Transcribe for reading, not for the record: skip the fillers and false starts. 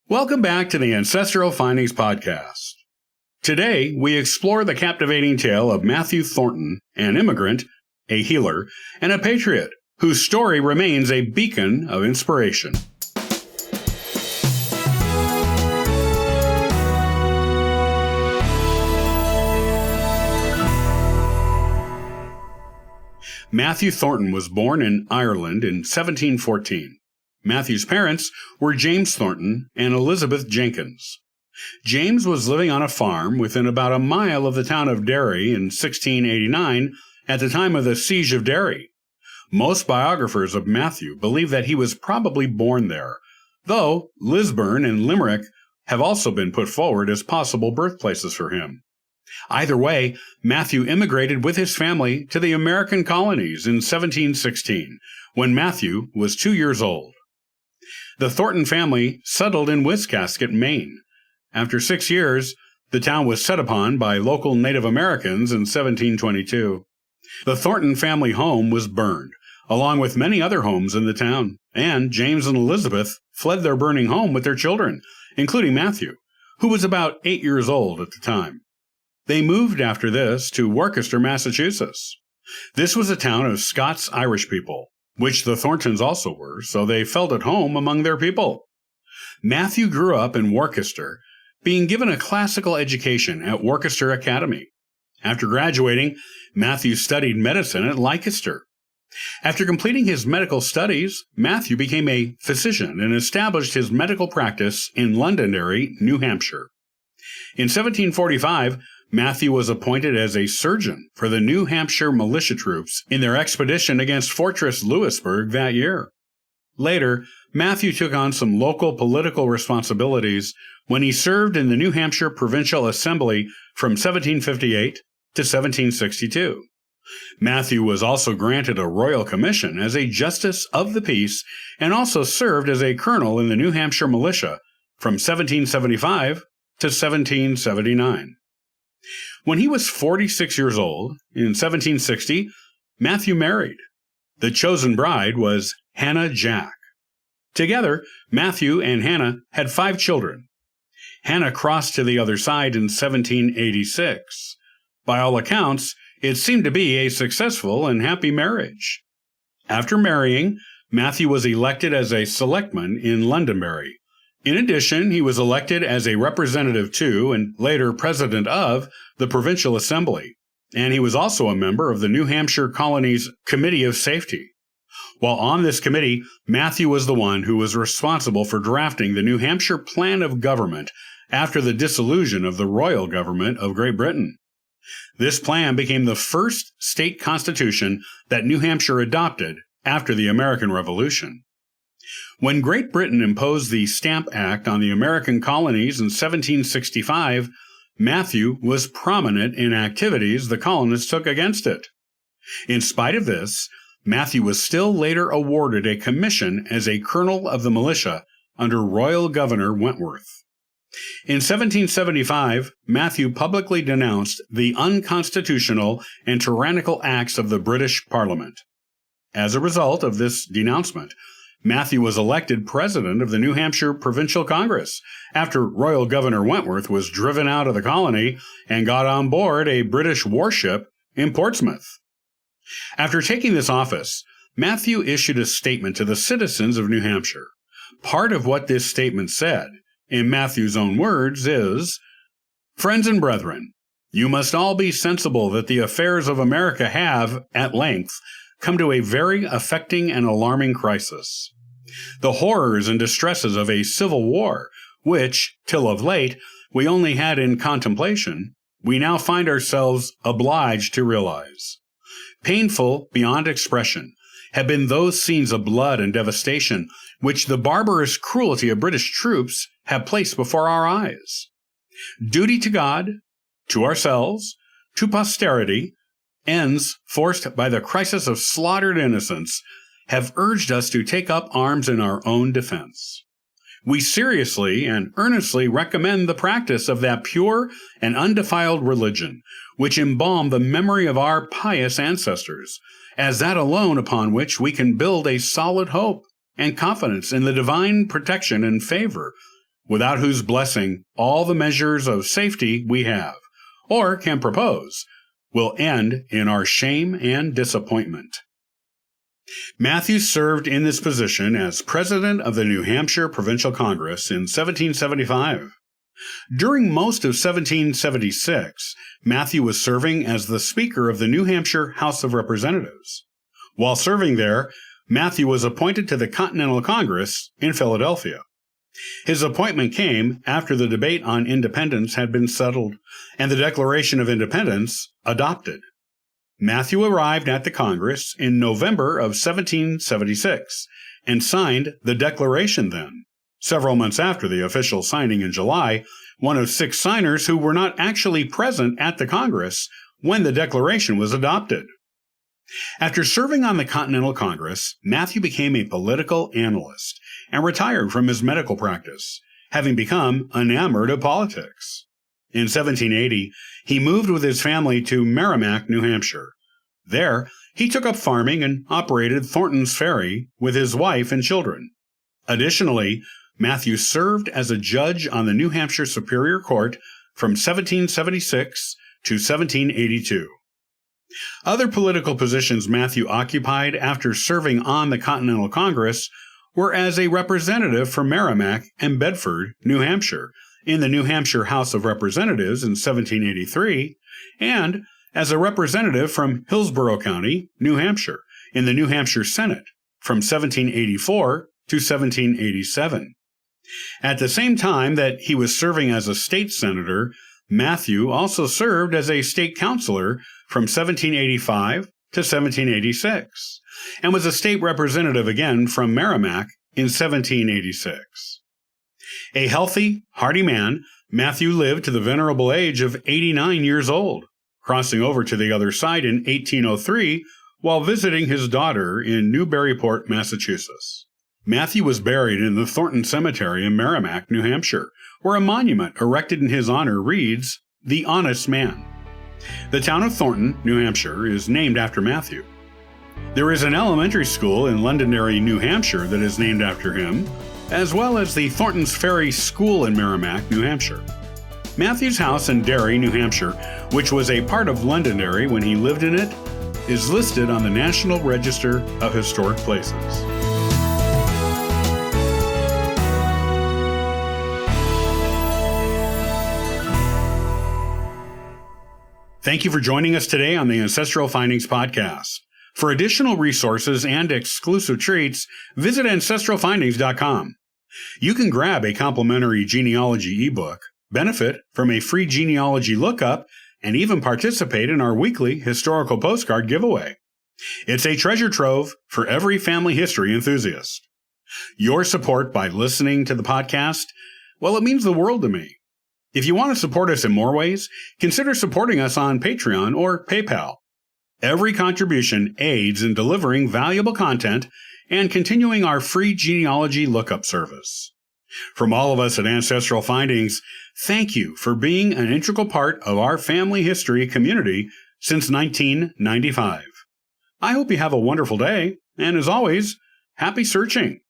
Welcome back to the Ancestral Findings Podcast. Today, we explore the captivating tale of Matthew Thornton, an immigrant, a healer, and a patriot, whose story remains a beacon of inspiration. Matthew Thornton was born in Ireland in 1714. Matthew's parents were James Thornton and Elizabeth Jenkins. James was living on a farm within about a mile of the town of Derry in 1689 at the time of the Siege of Derry. Most biographers of Matthew believe that he was probably born there, though Lisburn and Limerick have also been put forward as possible birthplaces for him. Either way, Matthew immigrated with his family to the American colonies in 1716, when Matthew was 2 years old. The Thornton family settled in Wiscasset, Maine. After 6 years, the town was set upon by local Native Americans in 1722. The Thornton family home was burned, along with many other homes in the town, and James and Elizabeth fled their burning home with their children, including Matthew, who was about 8 years old at the time. They moved after this to Worcester, Massachusetts. This was a town of Scots-Irish people, which the Thorntons also were, so they felt at home among their people. Matthew grew up in Worcester, being given a classical education at Worcester Academy. After graduating, Matthew studied medicine at Leicester. After completing his medical studies, Matthew became a physician and established his medical practice in Londonderry, New Hampshire. In 1745, Matthew was appointed as a surgeon for the New Hampshire militia troops in their expedition against Fortress Louisburg that year. Later, Matthew took on some local political responsibilities when he served in the New Hampshire Provincial Assembly from 1758 to 1762. Matthew was also granted a royal commission as a justice of the peace and also served as a colonel in the New Hampshire militia from 1775 to 1779. When he was 46 years old, in 1760, Matthew married. The chosen bride was Hannah Jack. Together, Matthew and Hannah had 5 children. Hannah crossed to the other side in 1786. By all accounts, it seemed to be a successful and happy marriage. After marrying, Matthew was elected as a selectman in Londonderry. In addition, he was elected as a representative to, and later president of, the Provincial Assembly, and he was also a member of the New Hampshire Colonies Committee of Safety. While on this committee, Matthew was the one who was responsible for drafting the New Hampshire Plan of Government after the dissolution of the Royal Government of Great Britain. This plan became the first state constitution that New Hampshire adopted after the American Revolution. When Great Britain imposed the Stamp Act on the American colonies in 1765, Matthew was prominent in activities the colonists took against it. In spite of this, Matthew was still later awarded a commission as a colonel of the militia under Royal Governor Wentworth. In 1775, Matthew publicly denounced the unconstitutional and tyrannical acts of the British Parliament. As a result of this denouncement, Matthew was elected president of the New Hampshire Provincial Congress after Royal Governor Wentworth was driven out of the colony and got on board a British warship in Portsmouth. After taking this office, Matthew issued a statement to the citizens of New Hampshire. Part of what this statement said, in Matthew's own words, is, "Friends and brethren, you must all be sensible that the affairs of America have, at length, come to a very affecting and alarming crisis. The horrors and distresses of a civil war, which, till of late, we only had in contemplation, we now find ourselves obliged to realize. Painful beyond expression have been those scenes of blood and devastation which the barbarous cruelty of British troops have placed before our eyes. Duty to God, to ourselves, to posterity, ends forced by the crisis of slaughtered innocents have urged us to take up arms in our own defense. We seriously and earnestly recommend the practice of that pure and undefiled religion which embalmed the memory of our pious ancestors, as that alone upon which we can build a solid hope and confidence in the divine protection and favor without whose blessing all the measures of safety we have, or can propose, will end in our shame and disappointment. Matthew served in this position as president of the New Hampshire Provincial Congress in 1775. During most of 1776, Matthew was serving as the Speaker of the New Hampshire House of Representatives. While serving there, Matthew was appointed to the Continental Congress in Philadelphia. His appointment came after the debate on independence had been settled and the Declaration of Independence adopted. Matthew arrived at the Congress in November of 1776 and signed the Declaration then. Several months after the official signing in July, one of 6 signers who were not actually present at the Congress when the Declaration was adopted. After serving on the Continental Congress, Matthew became a political analyst and retired from his medical practice, having become enamored of politics. In 1780, he moved with his family to Merrimack, New Hampshire. There, he took up farming and operated Thornton's Ferry with his wife and children. Additionally, Matthew served as a judge on the New Hampshire Superior Court from 1776 to 1782. Other political positions Matthew occupied after serving on the Continental Congress were as a representative for Merrimack and Bedford, New Hampshire, in the New Hampshire House of Representatives in 1783, and as a representative from Hillsborough County, New Hampshire, in the New Hampshire Senate from 1784 to 1787. At the same time that he was serving as a state senator, Matthew also served as a state councilor from 1785 to 1786, and was a state representative again from Merrimack in 1786. A healthy, hearty man, Matthew lived to the venerable age of 89 years old, crossing over to the other side in 1803 while visiting his daughter in Newburyport, Massachusetts. Matthew was buried in the Thornton Cemetery in Merrimack, New Hampshire, where a monument erected in his honor reads, "The Honest Man." The town of Thornton, New Hampshire, is named after Matthew. There is an elementary school in Londonderry, New Hampshire that is named after him, as well as the Thornton's Ferry School in Merrimack, New Hampshire. Matthew's house in Derry, New Hampshire, which was a part of Londonderry when he lived in it, is listed on the National Register of Historic Places. Thank you for joining us today on the Ancestral Findings Podcast. For additional resources and exclusive treats, visit ancestralfindings.com. You can grab a complimentary genealogy ebook, benefit from a free genealogy lookup, and even participate in our weekly historical postcard giveaway. It's a treasure trove for every family history enthusiast. Your support by listening to the podcast, well, it means the world to me. If you want to support us in more ways, consider supporting us on Patreon or PayPal. Every contribution aids in delivering valuable content and continuing our free genealogy lookup service. From all of us at Ancestral Findings, thank you for being an integral part of our family history community since 1995. I hope you have a wonderful day, and as always, happy searching.